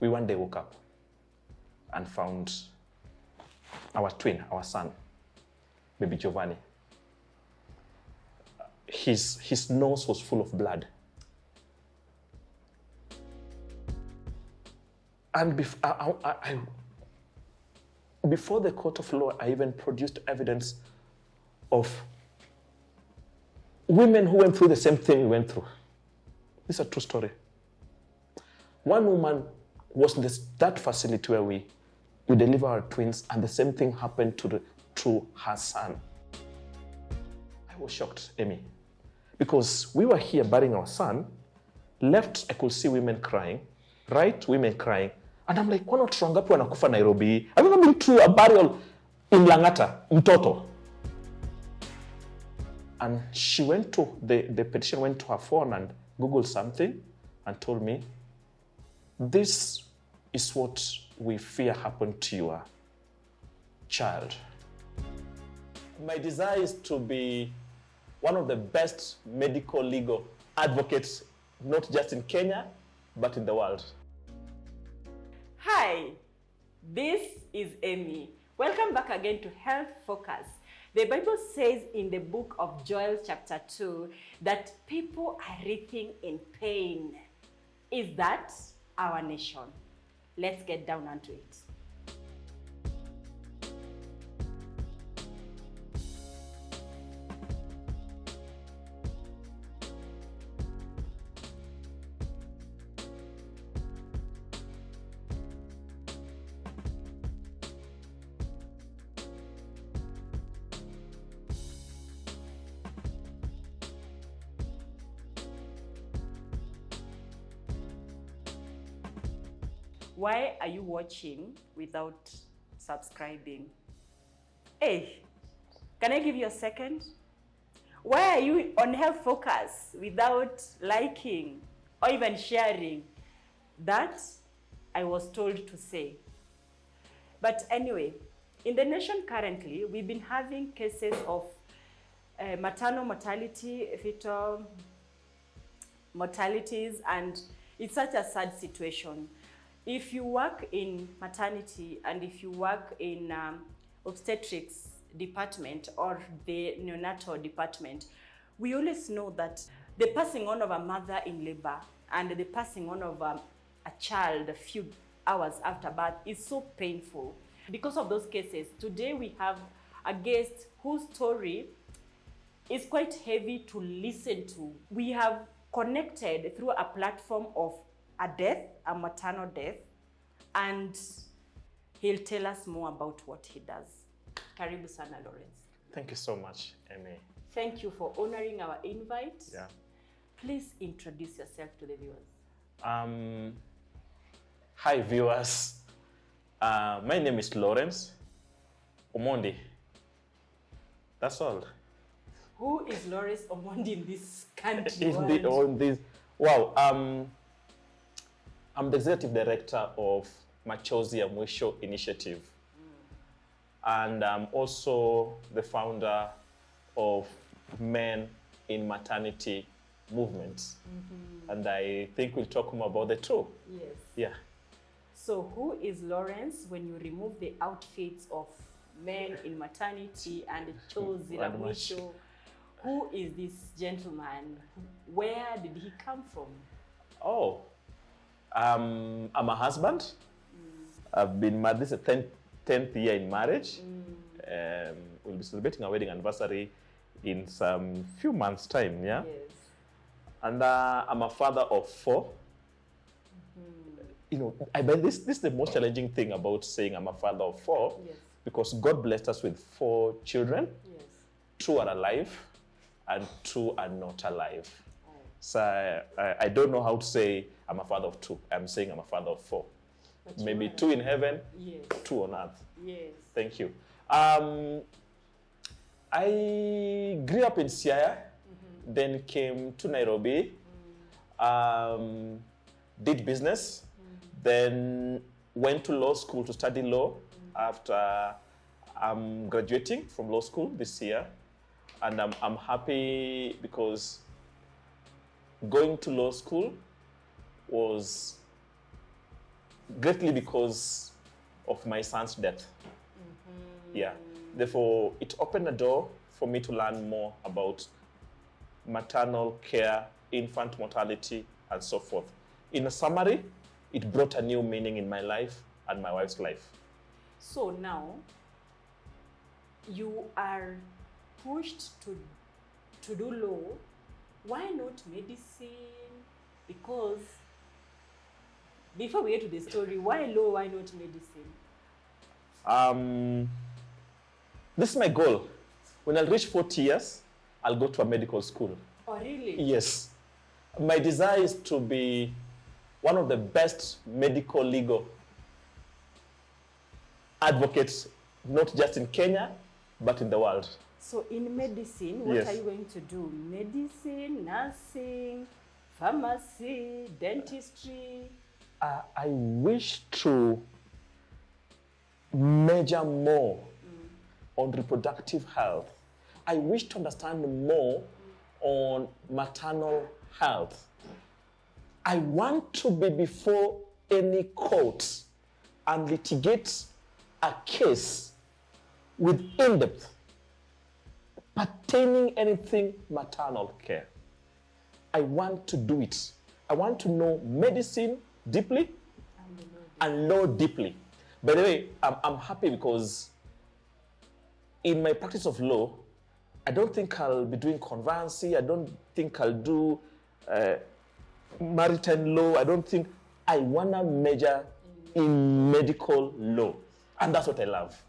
We one day woke up and found our twin, our son, baby Giovanni. His nose was full of blood. And before the court of law, I even produced evidence of women who went through the same thing we went through. This is a true story. One woman was in that facility where we deliver our twins, and the same thing happened to her son. I was shocked, Amy, because we were here burying our son. Left, I could see women crying. Right, women crying. And I'm like, why not Rongapi wanakufa Nairobi? I've never been to a burial in Langata, Mtoto. And she went to, the petition went to her phone and Googled something and told me, this is what we fear happened to your child. My desire is to be one of the best medical legal advocates, not just in Kenya, but in the world. Hi, this is Amy. Welcome back again to Health Focus. The Bible says in the book of Joel chapter 2 that people are writhing in pain. Is that our nation? Let's get down onto it. Why are you watching without subscribing? Hey, can I give you a second? Why are you on Health Focus without liking or even sharing? That I was told to say. But anyway, in the nation currently, we've been having cases of maternal mortality, fetal mortalities, and it's such a sad situation. If you work in maternity and if you work in obstetrics department or the neonatal department, we always know that the passing on of a mother in labor and the passing on of a child a few hours after birth is so painful. Because of those cases, today we have a guest whose story is quite heavy to listen to. We have connected through a platform of a death, a maternal death, and he'll tell us more about what he does. Karibu sana, Laurence. Thank you so much, Amy. Thank you for honoring our invite. Yeah. Please introduce yourself to the viewers. Hi, viewers. My name is Laurence Omondi. That's all. Who is Laurence Omondi in this country? Wow. I'm the executive director of Machozi and Mwisho Initiative. And I'm also the founder of Men in Maternity Movement. And I think we'll talk more about the two. Yes. Yeah. So who is Laurence when you remove the outfits of Men in Maternity and Chozi and Mwisho? Who is this gentleman? Where did he come from? Oh, I'm a husband. I've been married. This is the 10th year in marriage. We'll be celebrating our wedding anniversary in some few months' time, yeah? Yes. And I'm a father of 4. You know, this is the most challenging thing about saying I'm a father of 4, Yes. because God blessed us with 4 children. Yes. 2 are alive and 2 are not alive. Oh. So I don't know how to say I'm a father of 2. I'm saying I'm a father of 4. But Maybe 2 in heaven, Yes. 2 on earth. Yes. Thank you. I grew up in Siaya, then came to Nairobi, did business, then went to law school to study law after I'm graduating from law school this year. And I'm happy because going to law school was greatly because of my son's death. Yeah. Therefore, it opened a door for me to learn more about maternal care, infant mortality, and so forth. In a summary, it brought a new meaning in my life and my wife's life. So now, you are pushed to do law. Why not medicine? Because before we get to the story, why law, why not medicine? This is my goal. When I reach 40 years, I'll go to a medical school. Oh, really? Yes. My desire is to be one of the best medical legal advocates, not just in Kenya, but in the world. So in medicine, what Yes. are you going to do? Medicine, nursing, pharmacy, dentistry? I wish to measure more on reproductive health. I wish to understand more on maternal health. I want to be before any court and litigate a case with in-depth pertaining anything maternal care. I want to do it. I want to know medicine deeply and law deeply. By the way, I'm happy because in my practice of law, I don't think I'll be doing conveyancy. I don't think I'll do maritime law. I want to major in medical law. And that's what I love.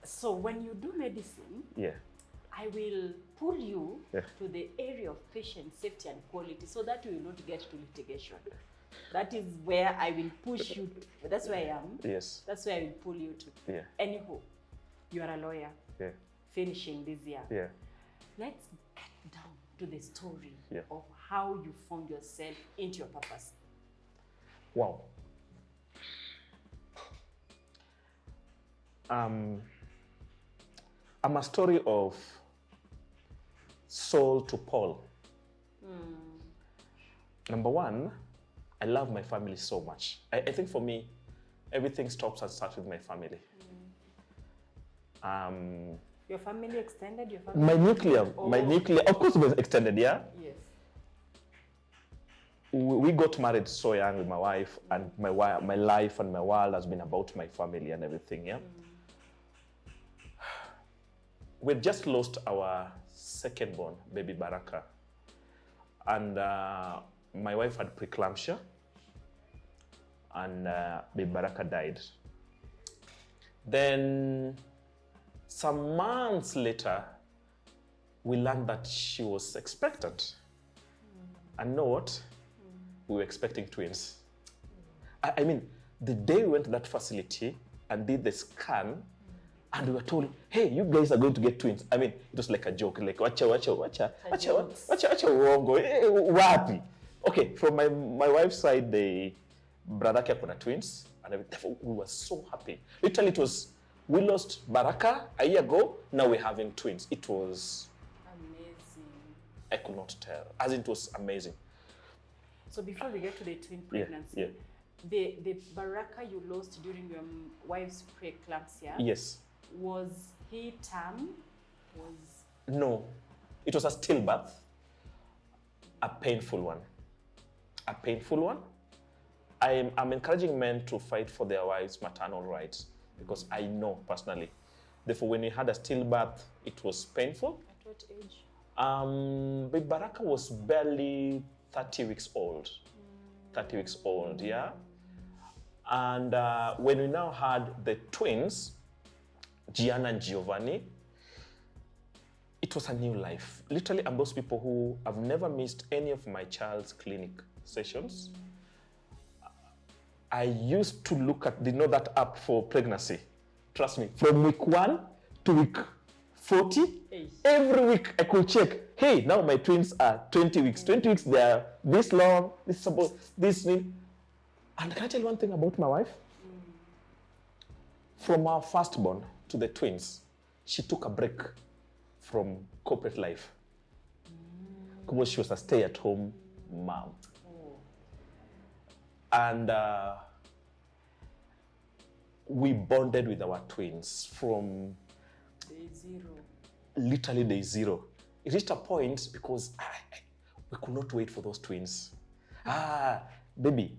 So when you do medicine, Yeah. I will pull you Yeah. to the area of patient safety and quality so that you will not get to litigation. That is where I will push you. That's where I am. Yes. That's where I will pull you to. Yeah. Anyhow, you are a lawyer Yeah. finishing this year. Yeah. Let's get down to the story Yeah. of how you found yourself into your purpose. Wow. I'm a story of Saul to Paul. Number one, I love my family so much. I think for me, everything stops and starts with my family. Your family extended? Your family? My nuclear, of course it was extended, yeah? Yes. We got married so young with my wife, and my life and my world has been about my family and everything, yeah? We'd just lost our second born, baby Baraka. And my wife had preeclampsia, and baby Baraka died. Then, some months later, we learned that she was expectant. And you know what? We were expecting twins. I mean, the day we went to that facility and did the scan, and we were told, hey, you guys are going to get twins. I mean, it was like a joke, like, wacha uongo, wapi. Okay, from my wife's side, the brother kuna twins, and we were so happy. Literally, it was, we lost Baraka a year ago, now we're having twins. It was amazing. I could not tell, as it was amazing. So before we get to the twin pregnancy, Yeah. the Baraka you lost during your wife's preeclampsia, Yes. was he term? No, it was a stillbirth, a painful one. A painful one. I'm encouraging men to fight for their wives' maternal rights because I know personally. Therefore, when we had a stillbirth, it was painful. At what age? Baby Baraka was barely 30 weeks old. 30 weeks old, yeah? And when we now had the twins, Gianna and Giovanni, it was a new life. Literally, I'm those people who have never missed any of my child's clinic sessions. I used to look at, that app for pregnancy. Trust me, from week 1 to week 40, every week I could check, hey, now my twins are 20 weeks. 20 weeks, they are this long, this thing. And can I tell you one thing about my wife? From our firstborn to the twins, she took a break from corporate life because she was a stay-at-home mom. And we bonded with our twins from Day zero. literally day zero. It reached a point because we could not wait for those twins. Baby,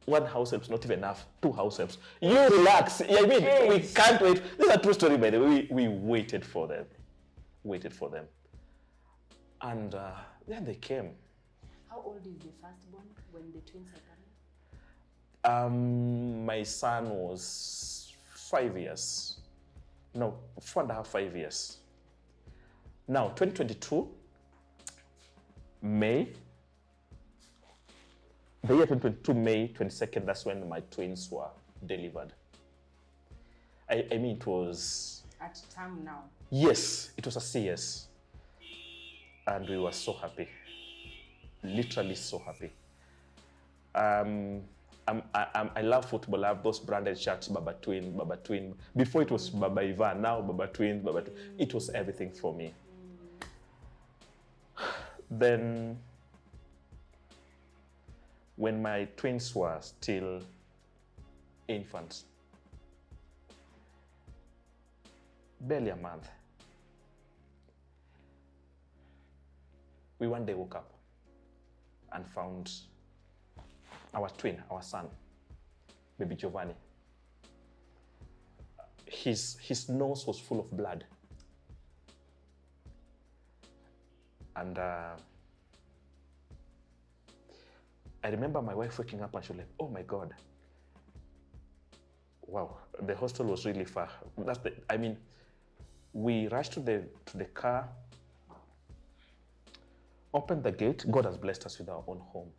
one house help's not even enough. 2 house helps. You relax. Yeah, I mean, we can't wait. This is a true story, by the way. We waited for them. And then they came. How old is the firstborn when the twins are coming? My son was 5 years. No, 4.5, 5 years. Now, 2022, May. The year 2022, May 22nd, that's when my twins were delivered. I mean, it was... At term now. Yes, it was a CS. And we were so happy. Literally so happy. I love football. I have those branded shirts, Baba Twin, Baba Twin. Before it was Baba Ivan, now Baba Twin, Baba Twin. It was everything for me. Then, when my twins were still infants, barely a month, we one day woke up and found our twin, our son, baby Giovanni. His nose was full of blood. And I remember my wife waking up and she was like, oh my God. Wow, the hostel was really far. We rushed to the car, opened the gate. God has blessed us with our own home.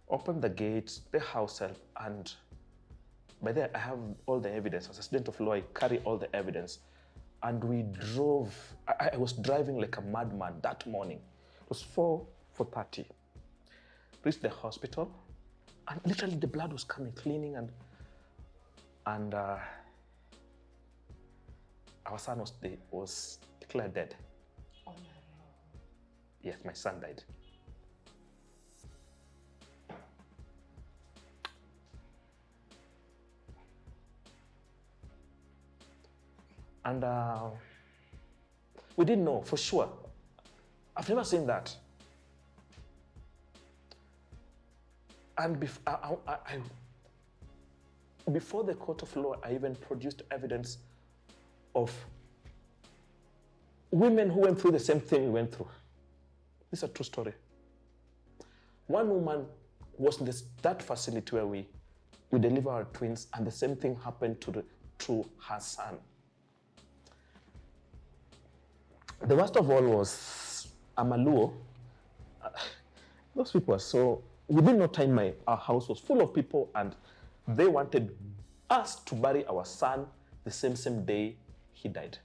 Opened the gate, the house help, and by there I have all the evidence. As a student of law, I carry all the evidence. And we drove. I was driving like a madman that morning. It was 4:30. Reached the hospital, and literally the blood was coming, cleaning, and our son was declared dead. Oh no. Yes, my son died. And we didn't know for sure. I've never seen that. And before the court of law, I even produced evidence of women who went through the same thing we went through. This is a true story. One woman was in that facility where we deliver our twins, and the same thing happened to her son. The worst of all was Amaluo. Those people were so... Within no time, our house was full of people, and they wanted us to bury our son the same day he died.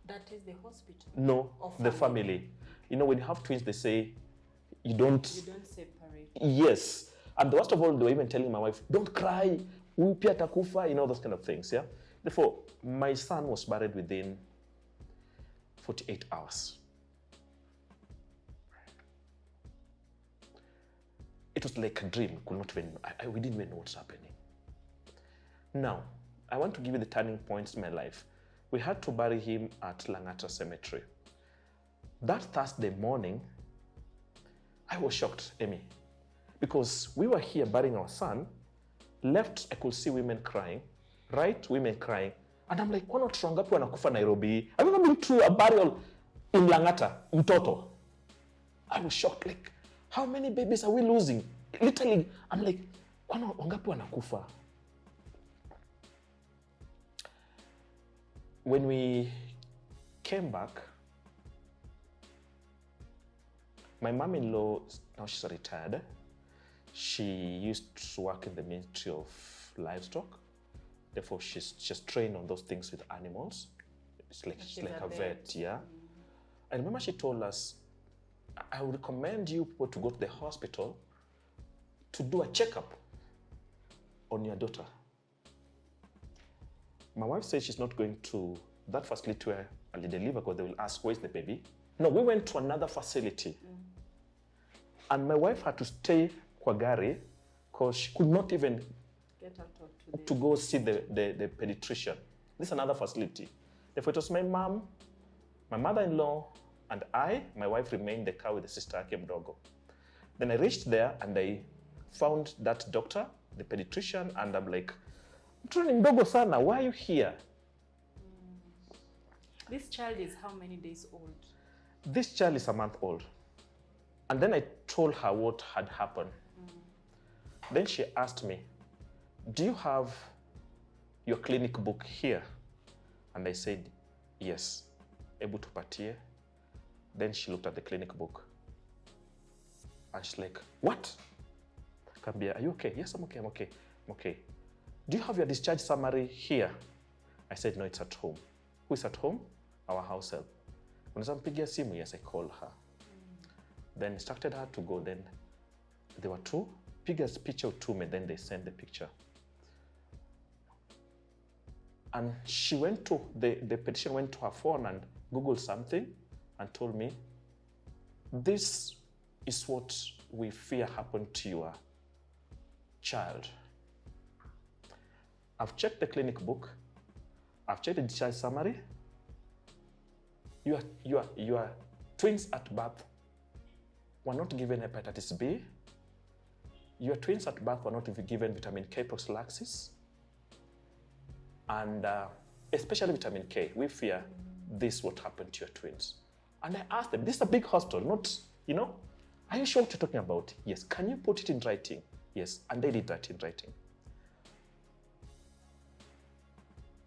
That is the hospital? No, the family. You know, when you have twins, they say you don't separate. Yes. And the worst of all, they were even telling my wife, don't cry, pia takufa, those kind of things, yeah? Therefore, my son was buried within 48 hours. It was like a dream. We didn't even know what's happening. Now, I want to give you the turning points in my life. We had to bury him at Langata Cemetery. That Thursday morning, I was shocked, Amy, because we were here burying our son. Left, I could see women crying. Right, women crying. And I'm like, why not wangapi wanakufa Nairobi? I've never been to a burial in Langata, mtoto. I was shocked, like, how many babies are we losing? Literally, I'm like, wangapi wanakufa? When we came back, my mom-in-law, now she's retired. She used to work in the Ministry of Livestock. Therefore, she's trained on those things with animals. It's like a vet, yeah. I remember she told us, I would recommend you people to go to the hospital to do a checkup on your daughter. My wife said she's not going to that facility where I'll deliver because they will ask, where's the baby? No, we went to another facility. And my wife had to stay kwa gari because she could not even get out of to to go see the pediatrician. This is another facility. Therefore, it was my mom, my mother-in-law, and I. My wife remained in the car with the sister Ake Mdogo. Then I reached there and I found that doctor, the pediatrician, and I'm like, "Mtoto mdogo sana, why are you here?" This child is how many days old? This child is a month old. And then I told her what had happened. Then she asked me, "Do you have your clinic book here?" And I said, "Yes." Able to partie. Then she looked at the clinic book. And she's like, "What?" Kambia, "Are you okay?" "Yes, I'm okay, I'm okay, I'm okay." "Do you have your discharge summary here?" I said, "No, it's at home." "Who is at home?" "Our house help." Unaweza mpigia simu? Yes, I called her. Then instructed her to go. Then there were two. Piga picture utume, then they sent the picture. And she went to, the petition went to her phone and Googled something and told me, "This is what we fear happened to your child." I've checked the clinic book. I've checked the discharge summary. Your twins at birth were not given hepatitis B. Your twins at birth were not even given vitamin K prophylaxis. And especially vitamin K, we fear this what happened to your twins. And I asked them, this is a big hospital, not, are you sure what you're talking about? Yes. Can you put it in writing? Yes. And they did that in writing.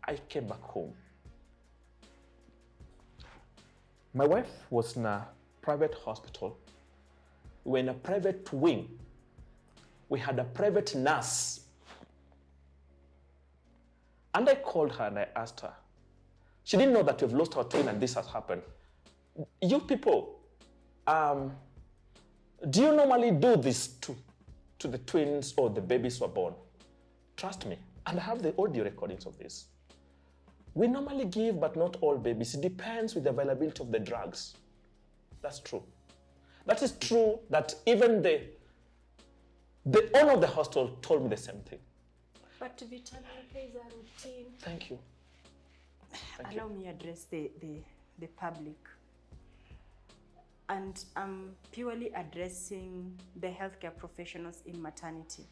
I came back home. My wife was in a private hospital. We were in a private wing. We had a private nurse. And I called her and I asked her. She didn't know that we've lost our twin and this has happened. "You people, do you normally do this to the twins or the babies who are born?" "Trust me." And I have the audio recordings of this. "We normally give, but not all babies. It depends with the availability of the drugs." That's true. That is true that even the owner of the hospital told me the same thing. But vitamin K is a routine. Thank you. Allow me address the public. And I'm purely addressing the healthcare professionals in maternity.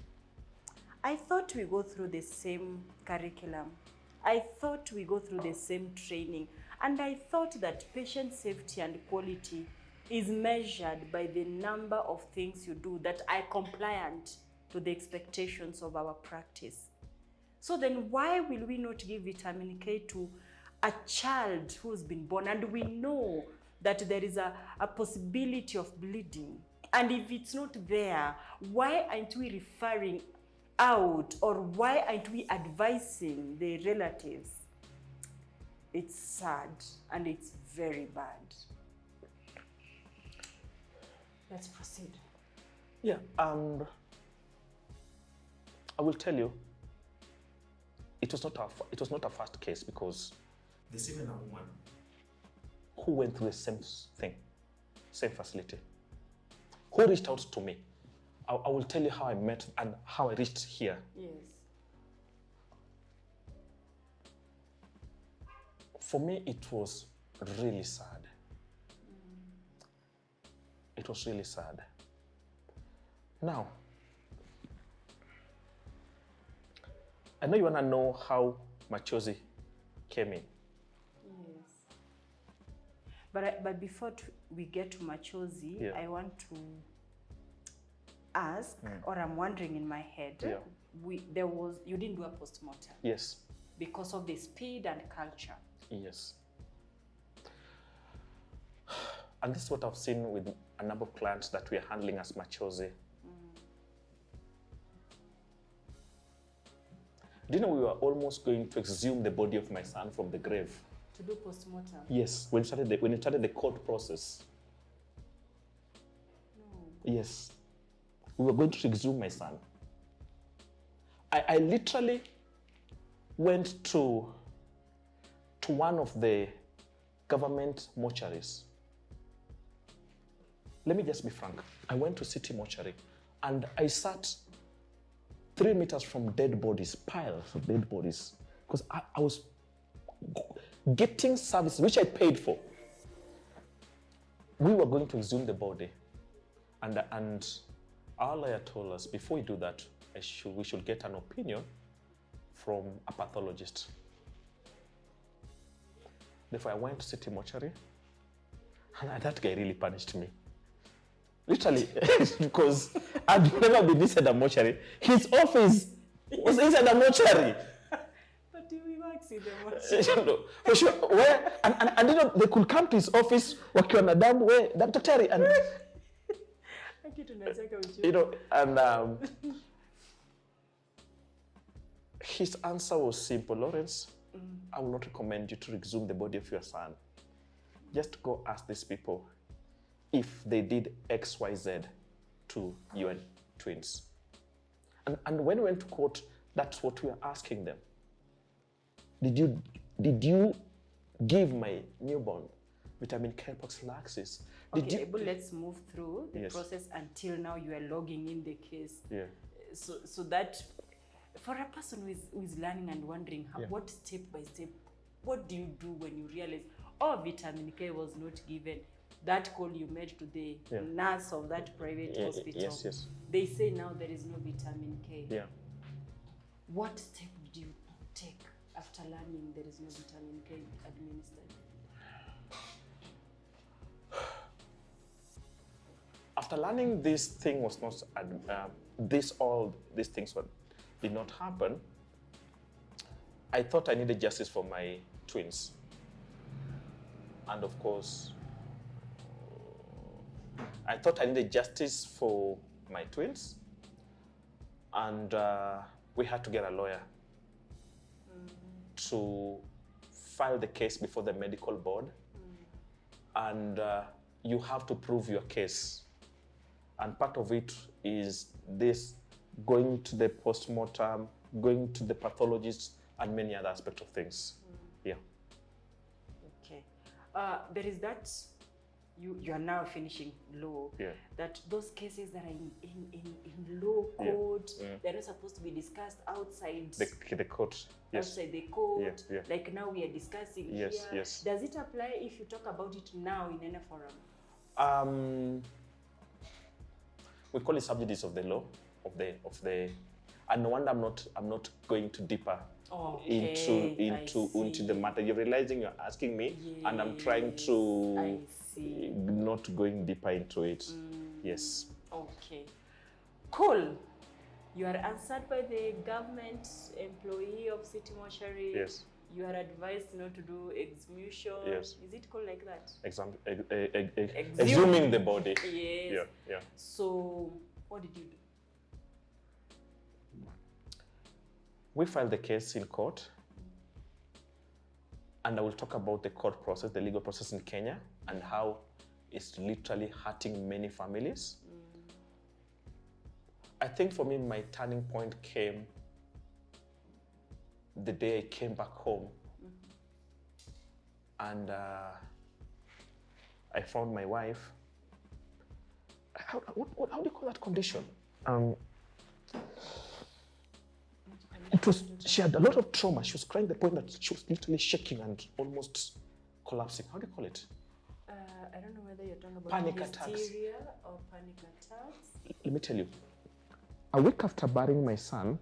I thought we go through the same curriculum. I thought we go through the same training. And I thought that patient safety and quality is measured by the number of things you do that are compliant to the expectations of our practice. So then why will we not give vitamin K to a child who's been born and we know that there is a possibility of bleeding? And if it's not there, why aren't we referring out, or why aren't we advising the relatives? It's sad and it's very bad. Let's proceed. Yeah, I will tell you, it was not a first case, because there's even a woman who went through the same thing, same facility, who reached out to me. I will tell you how I met and how I reached here. Yes. For me, it was really sad. It was really sad. Now, I know you want to know how Machozi came in. Yes. But before we get to Machozi, Yeah. I want to ask, or I'm wondering in my head, you didn't do a postmortem Yes. because of the speed and culture. Yes. And this is what I've seen with a number of clients that we are handling as Machozi. Do you know we were almost going to exhume the body of my son from the grave? To do postmortem? Yes, when it started the court process. No. Yes. We were going to exhume my son. I literally went to one of the government mortuaries. Let me just be frank. I went to City Mortuary and I sat 3 meters from dead bodies, piles of dead bodies. Because I was getting services, which I paid for. We were going to exhume the body. And our lawyer told us, before we do that, we should get an opinion from a pathologist. Therefore, I went to City Mortuary, and that guy really punished me. Literally, because I'd never been inside a mortuary. His office was inside a mortuary. But he works in the mortuary. No, for sure. Where, and you know, they could come to his office, wakiwa na damu, where, daktari, and you know, and his answer was simple. Laurence, I will not recommend you to exhume the body of your son. Just go ask these people if they did X, Y, Z to your twins. And when we went to court, that's what we are asking them. Did you give my newborn vitamin K prophylaxis? But let's move through the process until now you are logging in the case. Yeah. So that for a person who is learning and wondering what step by step, what do you do when you realize, vitamin K was not given? That call you made to the nurse of that private hospital. Yes. They say now there is no vitamin K. Yeah. What step did you take after learning there is no vitamin K administered? After learning this thing was not, these things did not happen, I thought I needed justice for my twins. And of course, I thought I needed justice for my twins. And we had to get a lawyer to file the case before the medical board. And you have to prove your case. And part of it is this, going to the postmortem, going to the pathologist, and many other aspects of things. Yeah. Okay. There is that, you are now finishing law, that those cases that are in law court, they're not supposed to be discussed outside the court. Yes. Outside the court. Yeah. Like now we are discussing here. Yes. Does it apply if you talk about it now in any forum? We call it subjudice of the law, of the, and no wonder I'm not going too deeper into the matter. You're realizing you're asking me, and I'm trying to not going deeper into it. Yes. Okay. Cool. You are answered by the government employee of City Mortuary. Yes. You are advised not to do exhumation. Yes. Is it called like that? Exhuming the body. Yes. Yeah. So, what did you do? We filed the case in court, and I will talk about the court process, the legal process in Kenya, and how it's literally hurting many families. I think for me, my turning point came the day I came back home, and I found my wife. How do you call that condition? She had a lot of trauma. She was crying to the point that she was literally shaking and almost collapsing. How do you call it? I don't know whether you're talking about panic attacks. Hysteria or panic attacks. Let me tell you, a week after burying my son,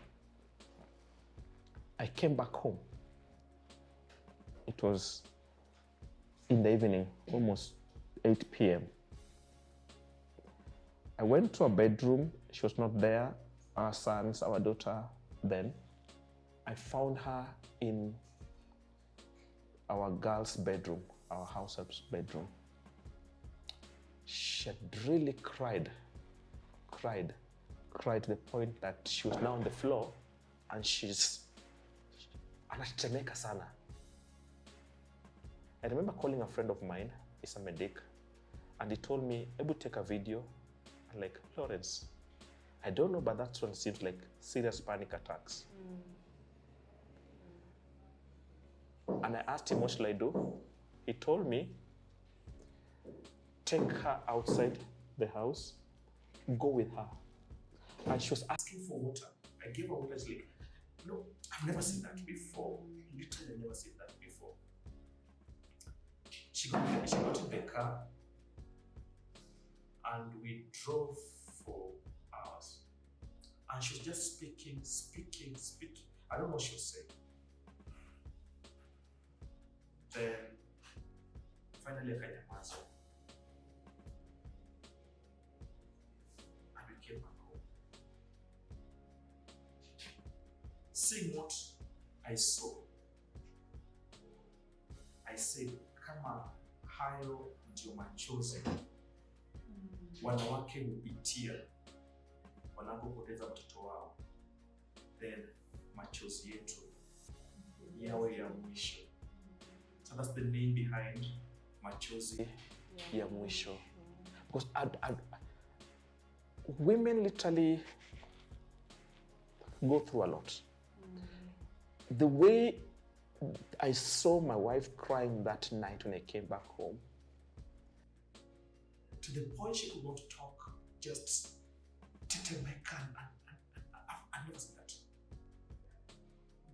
I came back home. It was in the evening, almost 8 p.m. I went to her bedroom. She was not there. Our sons, our daughter, then. I found her in our girl's bedroom, our house help's bedroom. She had really cried to the point that she was now on the floor, and she's anatetemeka sana. I remember calling a friend of mine, he's a medic, and he told me, "Ebu take a video." I'm like, "Laurence, I don't know, but that one seems like serious panic attacks." And I asked him, "What should I do?" He told me, "Take her outside the house, go with her." And she was asking for water. I I gave her water. She's like, no, I've never seen that before. Literally, I've never seen that before. She got in the car and we drove for hours. And she was just speaking. I don't know what she was saying. Then finally I had answer. And we came back home. Seeing what I saw, I said, kama hayo ndio machozi wanawake hupitia wanapopoteza mtoto wao, then machozi yetu yawe ya mwisho. So that's the name behind Machozi ya mwisho. Because women literally go through a lot. The way I saw my wife crying that night when I came back home, to the point she could not talk, just tetemeka, and I've never seen that.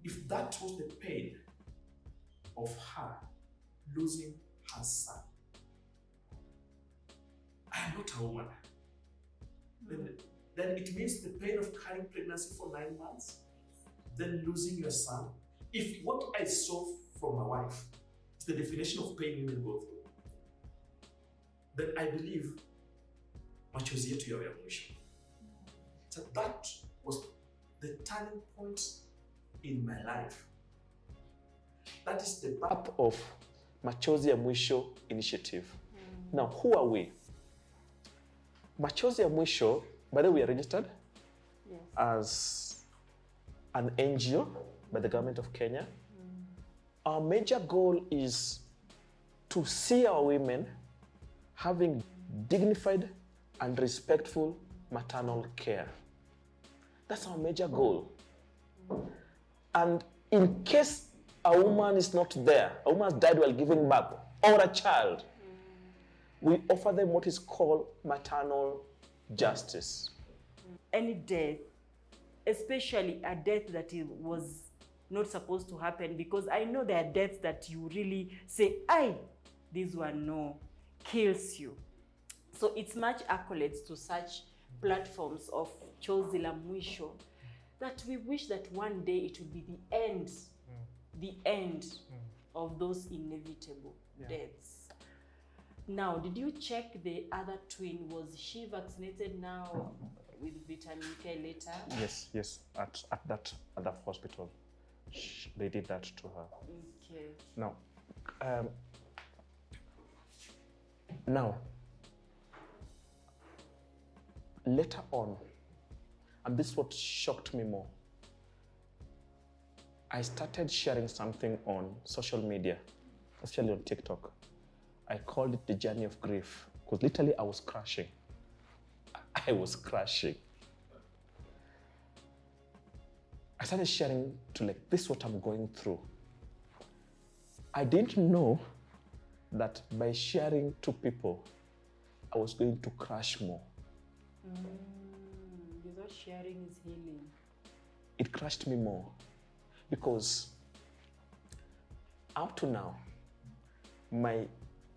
If that was the pain of her losing her son, I am not a woman. Then it means the pain of carrying pregnancy for 9 months, then losing your son. If what I saw from my wife is the definition of pain women go through, then I believe machozi yetu yawe ya mwisho. So that was the turning point in my life. That is the birth of Machozi ya Mwisho Initiative. Now, who are we? Machozi ya Mwisho, by the way, we are registered as an NGO by the government of Kenya. Our major goal is to see our women having dignified and respectful maternal care. That's our major goal. And in case a woman is not there, a woman has died while giving birth, or a child, we offer them what is called maternal justice. Any death, especially a death that was not supposed to happen, because I know there are deaths that you really say, aye, this one no, kills you. So it's much accolades to such platforms of Chozi la Mwisho that we wish that one day it would be the end of those inevitable deaths. Now, did you check the other twin? Was she vaccinated now with vitamin K later? Yes, at that hospital. They did that to her. Okay. Now, later on, and this is what shocked me more, I started sharing something on social media, especially on TikTok. I called it the journey of grief, because literally I was crashing. I started sharing to this is what I'm going through. I didn't know that by sharing to people, I was going to crash more. Without sharing is healing. It crushed me more because up to now, my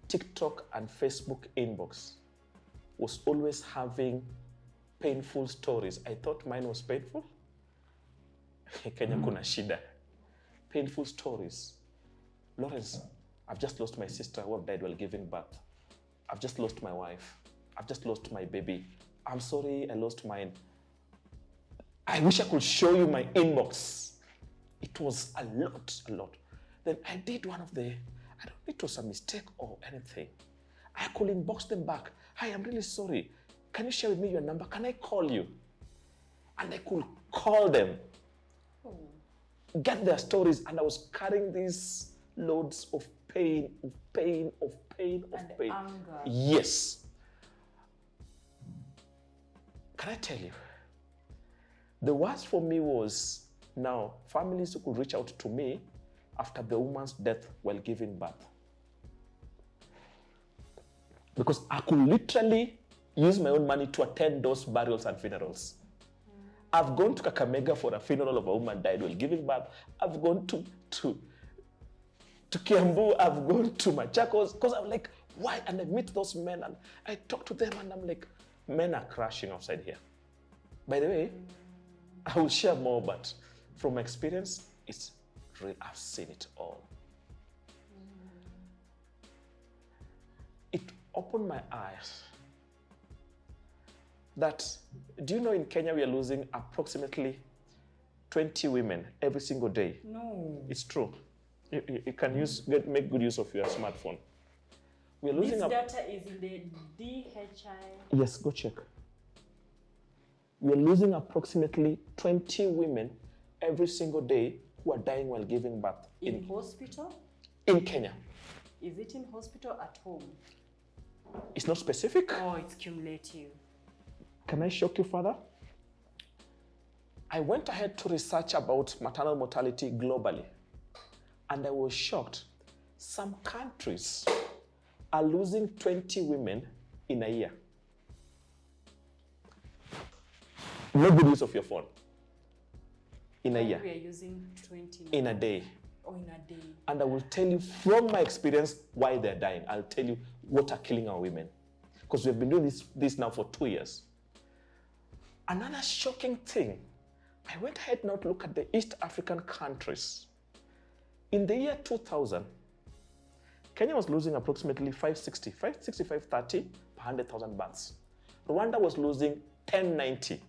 TikTok and Facebook inbox was always having painful stories. I thought mine was painful. Kenya kuna shida. Painful stories. Laurence, I've just lost my sister who died while giving birth. I've just lost my wife. I've just lost my baby. I'm sorry I lost mine. I wish I could show you my inbox. It was a lot. Then I did one of the, I don't know, it was a mistake or anything. I could inbox them back. Hi, I'm really sorry. Can you share with me your number? Can I call you? And I could call them, get their stories, and I was carrying these loads of pain. Anger. Yes. Can I tell you? The worst for me was now families who could reach out to me after the woman's death while giving birth. Because I could literally use my own money to attend those burials and funerals. I've gone to Kakamega for a funeral of a woman died while giving birth. I've gone to Kiambu. I've gone to Machakos because I'm like, why? And I meet those men and I talk to them and I'm like, men are crashing outside here. By the way, I will share more, but from my experience, it's real. I've seen it all. It opened my eyes that, do you know in Kenya we are losing approximately 20 women every single day? No. It's true. You can make good use of your smartphone. We are losing. This data is in the DHI. Yes, go check. We are losing approximately 20 women every single day who are dying while giving birth. In hospital? In Kenya. Is it in hospital at home? It's not specific. Oh, it's cumulative. Can I shock you further? I went ahead to research about maternal mortality globally, and I was shocked. Some countries are losing 20 women in a year. No good use of your phone. In a year. We are using 20 now. In a day. Oh, in a day. And I will tell you from my experience why they're dying. I'll tell you what are killing our women. Because we've been doing this now for 2 years. Another shocking thing, I went ahead now to look at the East African countries. In the year 2000, Kenya was losing approximately 530 per 100,000 births. Rwanda was losing 1090.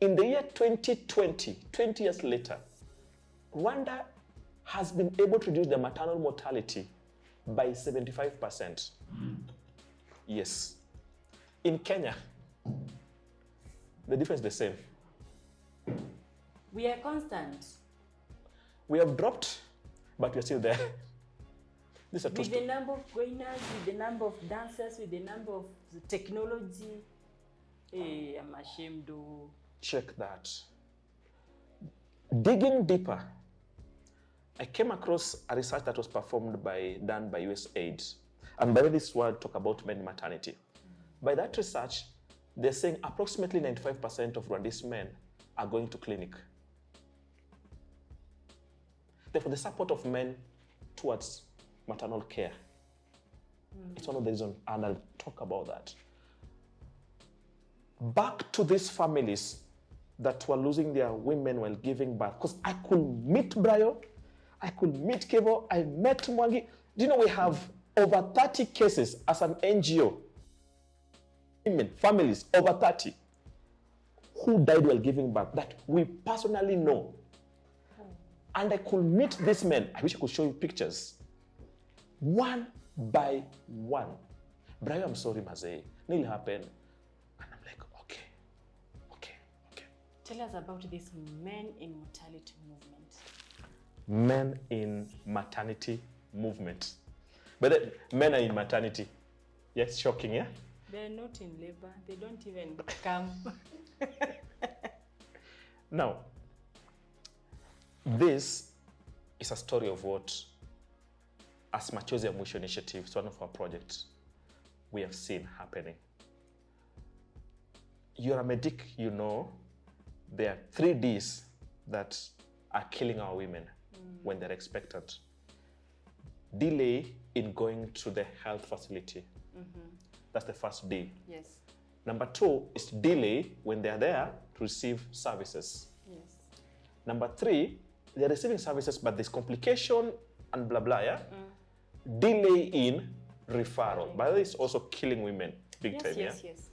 In the year 2020, 20 years later, Rwanda has been able to reduce the maternal mortality by 75%. Yes. In Kenya, the difference is the same. We are constant. We have dropped, but we're still there. This is With the number of goiners, with the number of dancers, with the number of the technology, hey, I'm ashamed to check that. Digging deeper, I came across a research that was done by USAID. And by this word, talk about men in maternity. By that research, they're saying approximately 95% of Rwandese men are going to clinic. Therefore, the support of men towards maternal care. It's one of the reasons, and I'll talk about that. Back to these families that were losing their women while giving birth. Because I could meet Brayo, I could meet Kevo, I met Mwangi. Do you know we have over 30 cases as an NGO? Women, families, over 30, who died while giving birth that we personally know. And I could meet these men. I wish I could show you pictures. One by one. Brayo, I'm sorry, Mazee. Nearly happened. And I'm like, okay. tell us about this men in mortality movement. Men in maternity movement. But men are in maternity. Yes, shocking, yeah? They're not in labor. They don't even come. Now, this is a story of what, as Machozi and Mwisho Initiative, it's one of our projects, we have seen happening. You're a medic, you know, there are 3 Ds that are killing our women when they're expectant. Delay in going to the health facility. That's the first D. Yes. Number 2 is delay when they're there to receive services. Yes. Number 3, they're receiving services, but there's complication and blah, blah, yeah? Delay in referral. But it's also killing women big time, yeah? Yes.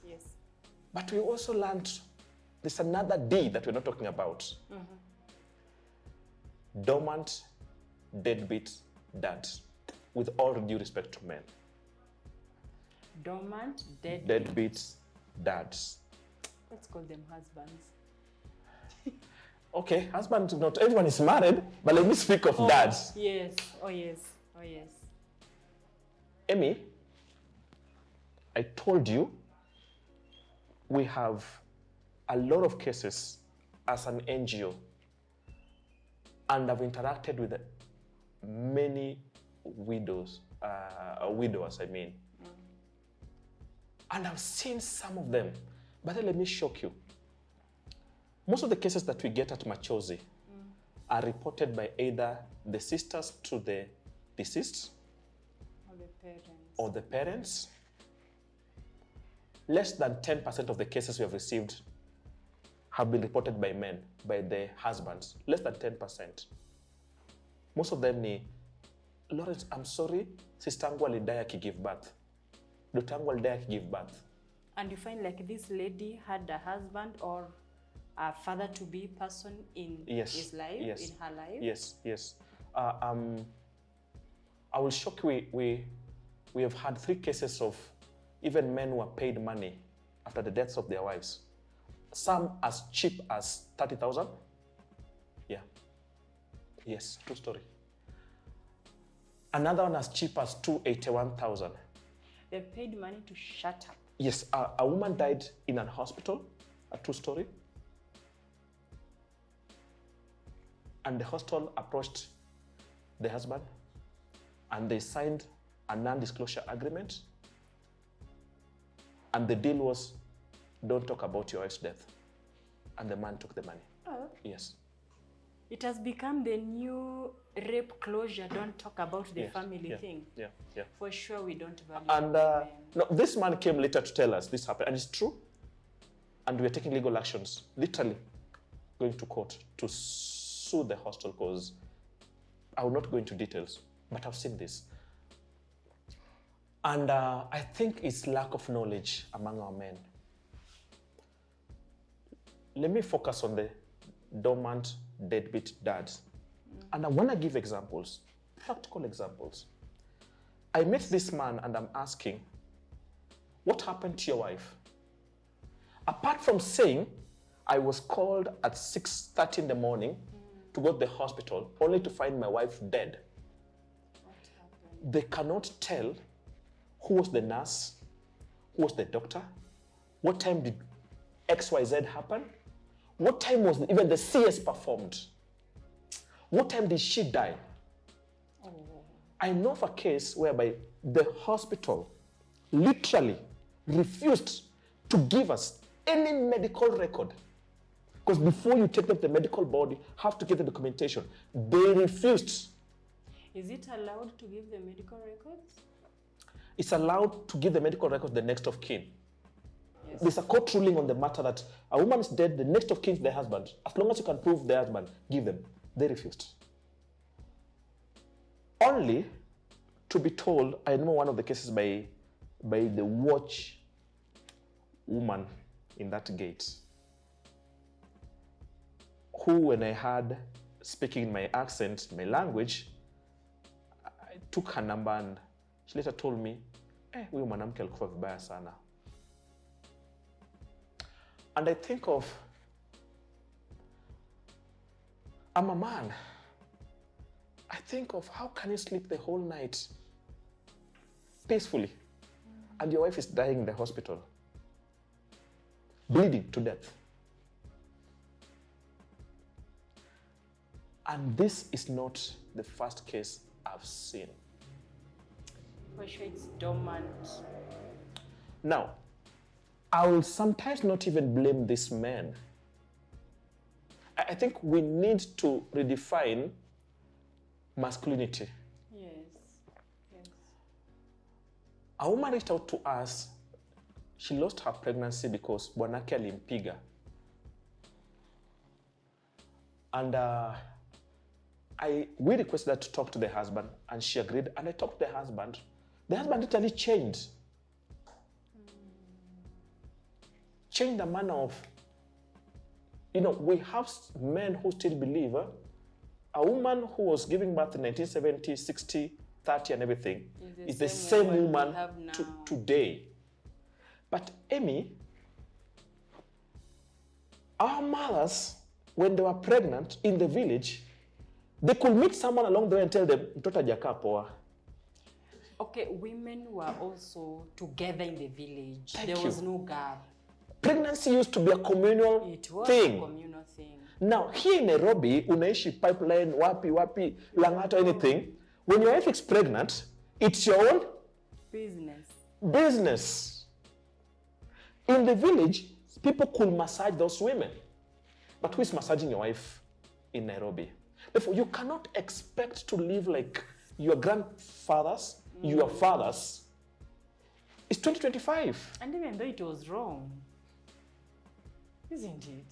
But we also learned there's another D that we're not talking about. Dormant, deadbeat dads, with all due respect to men. Dormant, Deadbeats, dads. Let's call them husbands. Okay, husband, not everyone is married, but let me speak of dads. Yes. Oh, yes. Amy, I told you we have a lot of cases as an NGO, and I've interacted with many widowers, and I've seen some of them. But then let me shock you. Most of the cases that we get at Machozi are reported by either the sisters to the deceased or the parents. Less than 10% of the cases we have received have been reported by men, by the husbands. Less than 10%. Most of them ni, Laurence, I'm sorry, sister yangu alidai akigive birth. Daughter yangu alidai akigive birth. And you find like this lady had a husband or a father-to-be person in his life, in her life? Yes. I will shock you, we have had 3 cases of even men who are paid money after the deaths of their wives. Some as cheap as 30,000. Yeah. Yes, true story. Another one as cheap as 281,000. They paid money to shut up. Yes, a woman died in an hospital, a true story. And the hospital approached the husband and they signed a non-disclosure agreement. And the deal was, don't talk about your wife's death. And the man took the money. Oh. Yes. It has become the new rape closure, don't talk about the family thing. Yeah. For sure, we don't value and no, this man came later to tell us this happened, and it's true. And we're taking legal actions, literally going to court to sue the hostel, because I will not go into details, but I've seen this. And I think it's lack of knowledge among our men. Let me focus on the dormant deadbeat dads. And I want to give examples, practical examples. I met this man and I'm asking, what happened to your wife? Apart from saying, I was called at 6:30 in the morning to go to the hospital, only to find my wife dead. What happened? They cannot tell who was the nurse, who was the doctor, what time did XYZ happen, what time was even the CS performed, what time did she die. Oh. I know of a case whereby the hospital literally refused to give us any medical record. Because before you take up the medical board, you have to get the documentation. They refused. Is it allowed to give the medical records? It's allowed to give the medical records the next of kin. Yes. There's a court ruling on the matter that a woman is dead, the next of kin is the husband. As long as you can prove the husband, give them. They refused. Only to be told, I know one of the cases by the watch woman in that gate, who, when I heard speaking in my accent, my language, I took her number and she later told me, huyu mwanamke alikufa vibaya sana. And I think of, I'm a man. I think of how can you sleep the whole night peacefully and your wife is dying in the hospital, bleeding to death. And this is not the first case I've seen. For sure, it's dormant. Now, I will sometimes not even blame these men. I think we need to redefine masculinity. Yes. A woman reached out to us. She lost her pregnancy because bwanake alimpiga. And we requested her to talk to the husband, and she agreed. And I talked to the husband. The husband literally changed the manner of, we have men who still believe a woman who was giving birth in 1970, 60, 30 and everything is the same woman today. But Amy, our mothers, when they were pregnant in the village, they could meet someone along the way and tell them, mtoto hajakaa poa. Okay, women were also together in the village. Thank there you. was no gap. Pregnancy used to be a communal It was thing. a communal thing. Now, here in Nairobi, unaishi pipeline, wapi, Lang'ata, anything. When your wife is pregnant, it's your own business. In the village, people could massage those women. But who is massaging your wife in Nairobi? Therefore, you cannot expect to live like your grandfathers, your fathers. It's 2025. And even though it was wrong, isn't it?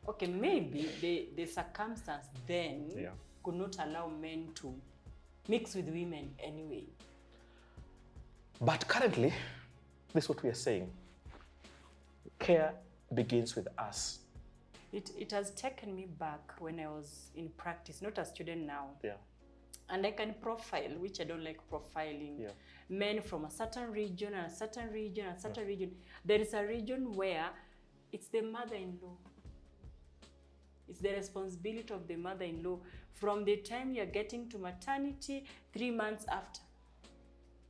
Okay, maybe the circumstance then could not allow men to mix with women anyway. But currently, this is what we are saying. Care begins with us. It has taken me back when I was in practice, not a student now. Yeah. And I can profile, which I don't like profiling, men from a certain region and a certain region and a certain region. There is a region where it's the mother-in-law. It's the responsibility of the mother-in-law from the time you're getting to maternity, 3 months after.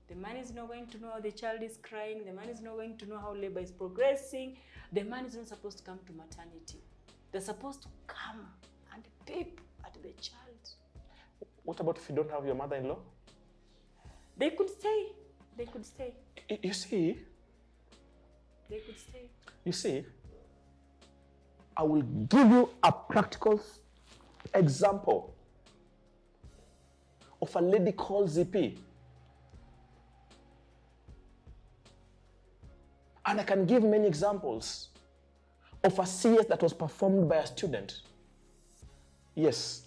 The man is not going to know how the child is crying. The man is not going to know how labor is progressing. The man is not supposed to come to maternity. They're supposed to come and peep at the child. What about if you don't have your mother-in-law? They could stay. They could stay. You see? They could stay. You see? I will give you a practical example of a lady called ZP. And I can give many examples of a CS that was performed by a student. Yes.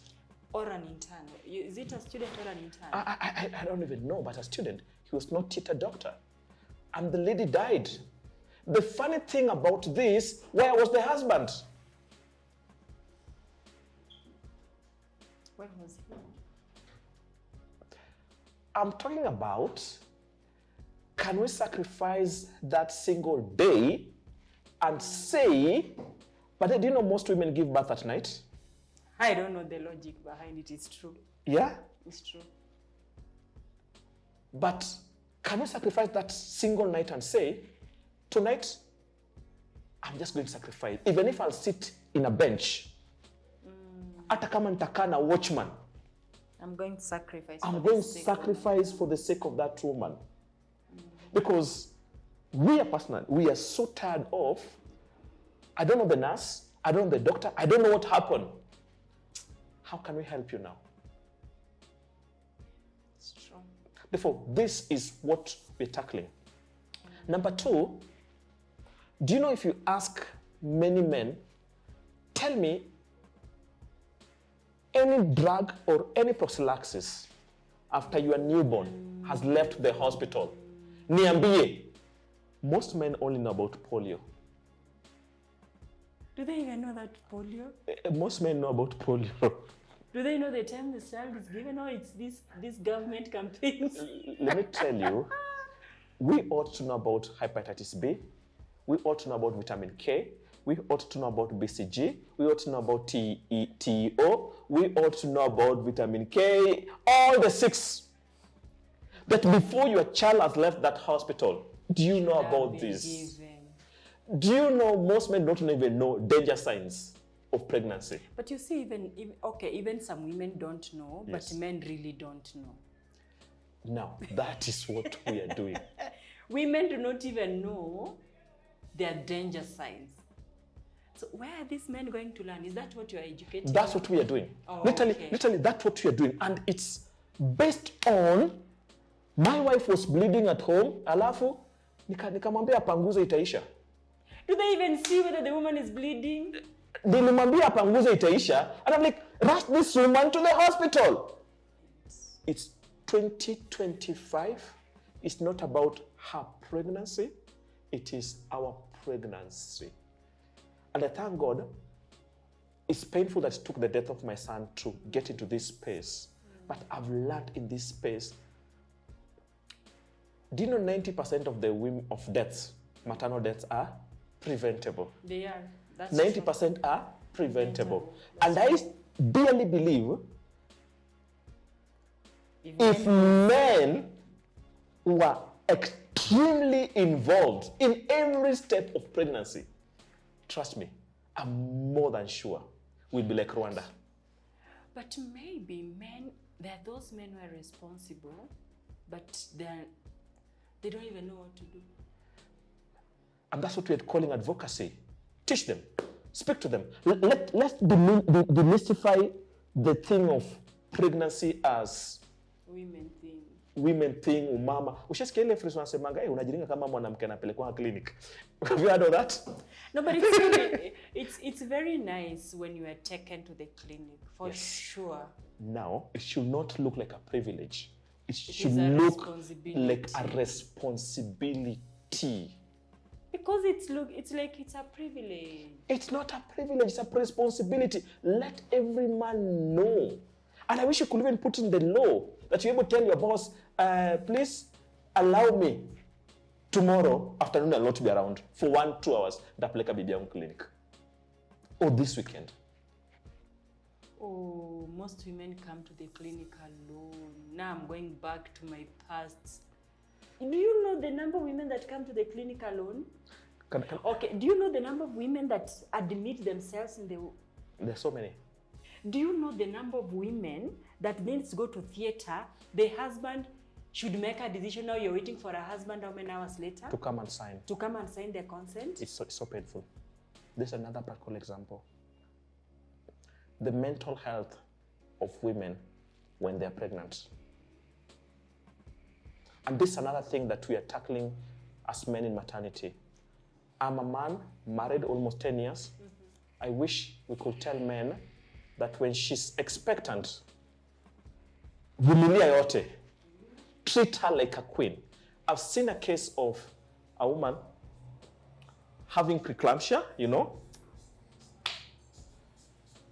Or an intern. Is it a student or an intern? I don't even know, but a student. He was not yet a doctor. And the lady died. The funny thing about this, where was the husband? Where was he? I'm talking about, can we sacrifice that single day and say, but do you know most women give birth at night? I don't know the logic behind it. It's true. Yeah? It's true. But can we sacrifice that single night and say, tonight, I'm just going to sacrifice. Even if I'll sit in a bench, hata kama nitakaa na watchman, I'm going to sacrifice. I'm going to sacrifice for the sake of that woman. Because we are so tired of, I don't know the nurse, I don't know the doctor, I don't know what happened. How can we help you now? It's true. Therefore, this is what we're tackling. Number 2, do you know if you ask many men, tell me any drug or any prophylaxis after your newborn has left the hospital, niambie. Most men only know about polio. Do they even know that polio? Most men know about polio. Do they know the time the child is given, or it's these government campaigns? Let me tell you, we ought to know about hepatitis B. We ought to know about vitamin K. We ought to know about BCG. We ought to know about TEO. We ought to know about vitamin K. All the 6. That before your child has left that hospital, do you know about this? Do you know most men don't even know danger signs of pregnancy? But you see, even some women don't know, but men really don't know. Now, that is what we are doing. Women do not even know their danger signs. So where are these men going to learn? Is that what you are educating? That's what we are doing. Oh, literally, that's what we are doing. And it's based on, my wife was bleeding at home, alafu, nikamwambia apanguze itaisha. Do they even see whether the woman is bleeding? Nilimwambia apanguze itaisha, and I'm like, rush this woman to the hospital. It's 2025. It's not about her pregnancy. It is our pregnancy. And I thank God, it's painful that it took the death of my son to get into this space. But I've learned in this space. Do you know 90% of the women of deaths, maternal deaths, are preventable? They are. That's 90% true. are preventable. And I dearly believe if men were extremely involved in every step of pregnancy, trust me, I'm more than sure we'd be like Rwanda. But maybe there are those men who are responsible, but they don't even know what to do. And that's what we're calling advocacy. Teach them. Speak to them. Let's demystify the thing of pregnancy as women thing, umama. Ushasikia ile phrase wanasemanga, unajiringa kama mwanamke anapelekwa clinic. Have you heard of that? No, but it's really, it's very nice when you are taken to the clinic, for sure. Now, it should not look like a privilege. It should look like a responsibility. Because it's like it's a privilege. It's not a privilege, it's a responsibility. Let every man know. And I wish you could even put in the law that you able to tell your boss, please allow me tomorrow afternoon I'll not be around for 1-2 hours. Ndapeleka bibi yangu clinic. Or this weekend. Oh, most women come to the clinic alone. Now I'm going back to my past. Do you know the number of women that come to the clinic alone? Okay, do you know the number of women that admit themselves in the... There's so many. Do you know the number of women that needs to go to theater? The husband should make a decision. Now you're waiting for a husband how many hours later? To come and sign. To come and sign their consent? It's so painful. This is another practical example. The mental health of women when they're pregnant. And this is another thing that we are tackling as men in maternity. I'm a man, married almost 10 years. I wish we could tell men that when she's expectant, vumilia yote, treat her like a queen. I've seen a case of a woman having preeclampsia,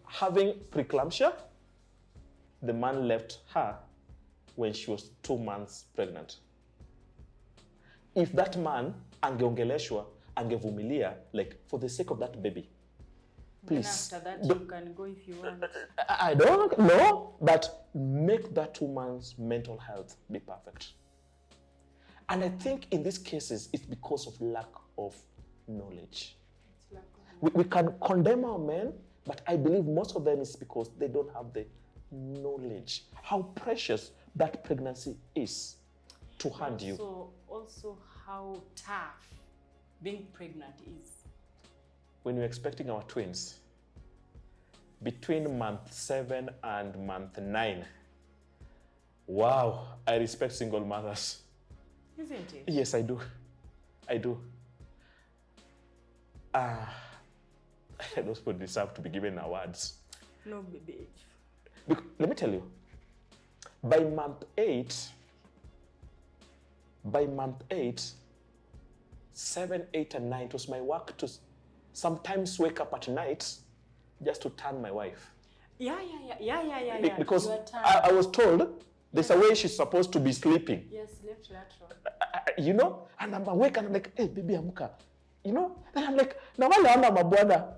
having preeclampsia. The man left her when she was 2 months pregnant. If that man angeongeleshwa, angevumilia, like for the sake of that baby, please. And after that, you can go if you want. I don't know, but make that woman's mental health be perfect. And I think in these cases, it's because of lack of knowledge. We can condemn our men, but I believe most of them is because they don't have the knowledge. How precious that pregnancy is to hand you. So also how tough being pregnant is. When we're expecting our twins, between month 7 and month 9, wow, I respect single mothers. Isn't it? Yes, I do. Those people deserve to be given awards. No, baby. Let me tell you, by month 8, 7, 8, and 9, it was my work to sometimes wake up at night just to turn my wife. Yeah. Because I was told there's a way she's supposed to be sleeping. Yes, left lateral. And I'm awake and I'm like, hey, baby, amuka. Then I'm like, na wale wana mabwana.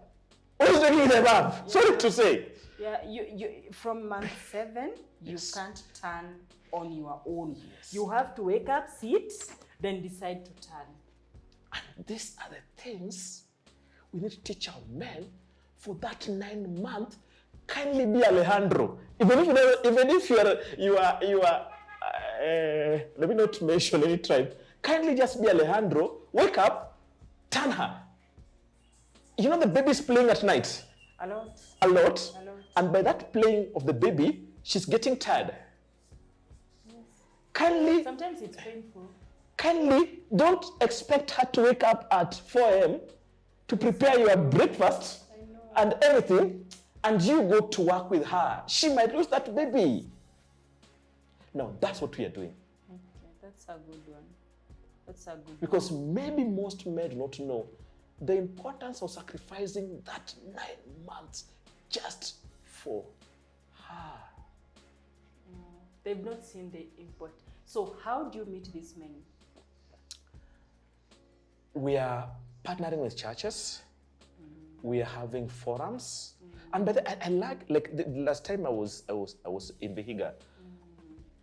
Who's taking the bath? Yeah. Sorry to say. Yeah, you from month 7, you can't turn on your own. Yes. You have to wake up, sit, then decide to turn. And these are the things we need to teach our men for that 9 months. Kindly be Alejandro. Even if you are let me not mention any tribe. Kindly just be Alejandro. Wake up, turn her. The baby's playing at night. A lot. And by that playing of the baby, she's getting tired. Yes. Kindly. Sometimes it's painful. Kindly don't expect her to wake up at 4 a.m. to prepare your breakfast and everything, and you go to work with her. She might lose that baby. Now, that's what we are doing. Okay, that's a good one. Because maybe most men do not know the importance of sacrificing that 9 months just for her. They've not seen the import. So how do you meet these men? We are partnering with churches. We are having forums. And by the I like the last time I was in Vihiga.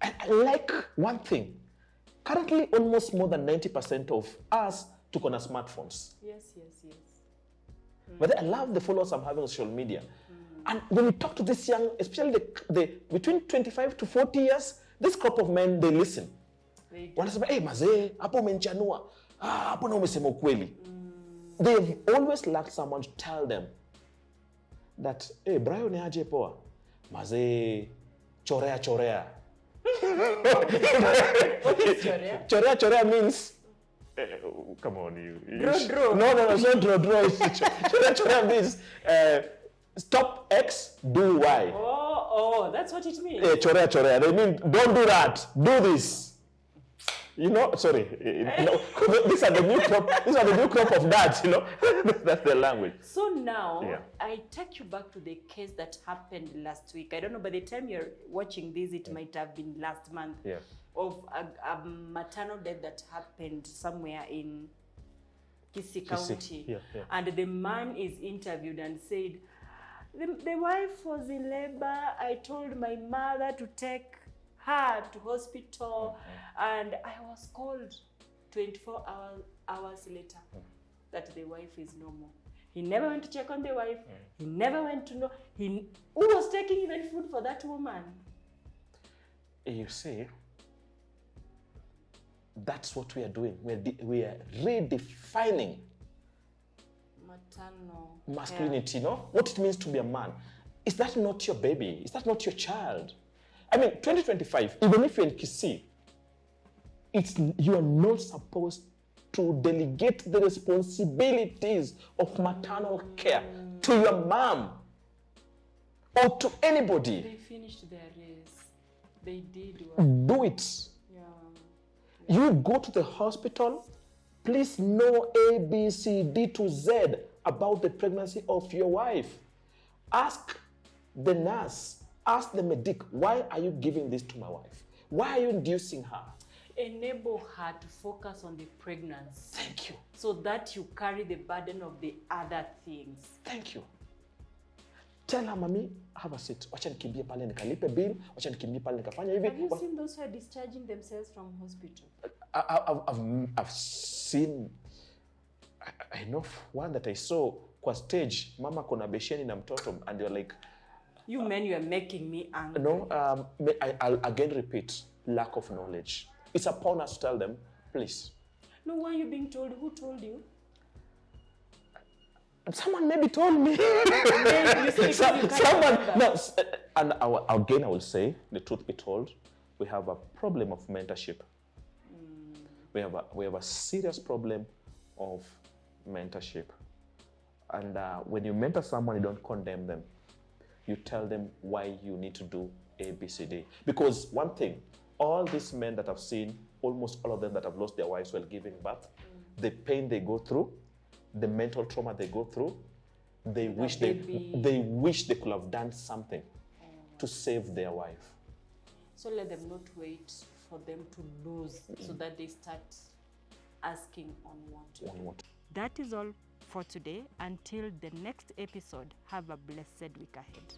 I like one thing. Currently, almost more than 90% of us took on our smartphones. Yes. But I love the followers I'm having on social media. And when we talk to this young, especially the between 25 to 40 years, this crop of men, they listen. Wanasema, hey, mazee, hapo umenchanua. Hapo na umesema ukweli. They've always lacked someone to tell them, that, hey, Brian ni aje poa. Mazee, chorea. What is chorea? Chorea means, come on, you. Draw. No, it's not draw. Chorea means, stop X, do Y. Oh, that's what it means. Chorea. They mean, don't do that, do this. You know, sorry. These are the new crop of dads, you know. That's the language. So now, I take you back to the case that happened last week. I don't know, by the time you're watching this, it might have been last month. Yeah. Of a maternal death that happened somewhere in Kisii County. Yeah. And the man is interviewed and said, the wife was in labor. I told my mother to take her to hospital, and I was called 24 hours later that the wife is normal. He never went to check on the wife. He never went to know who was taking even food for that woman. You see, that's what we are doing. We are redefining maternal masculinity, no? What it means to be a man. Is that not your baby? Is that not your child? I mean, 2025, even if you're in Kisii, you are not supposed to delegate the responsibilities of maternal care to your mom or to anybody. They finished their race. They did well. Do it. Yeah. You go to the hospital, please know A, B, C, D to Z about the pregnancy of your wife. Ask the nurse. Ask the medic, why are you giving this to my wife? Why are you inducing her? Enable her to focus on the pregnancy. Thank you. So that you carry the burden of the other things. Thank you. Tell her, mommy, have a seat. Wacha nikimbie pale nikalipe bill. Wacha nikimbie pale nikafanya hivi. Have you seen those who are discharging themselves from hospital? I've seen, I know one that I saw kwa stage, mama kuna besheni na mtoto, and you're like, you men, you are making me angry. No, I'll again repeat, lack of knowledge. It's upon us to tell them, please. No, why are you being told? Who told you? Someone maybe told me. Someone, no, and again I will say, the truth be told, we have a problem of mentorship. We have a serious problem of mentorship. And when you mentor someone, you don't condemn them. You tell them why you need to do A, B, C, D. Because one thing, all these men that I've seen, almost all of them that have lost their wives while giving birth, the pain they go through, the mental trauma they go through, they wish they could have done something to save their wife. So let them not wait for them to lose so that they start asking on what. That is all for today. Until the next episode, have a blessed week ahead.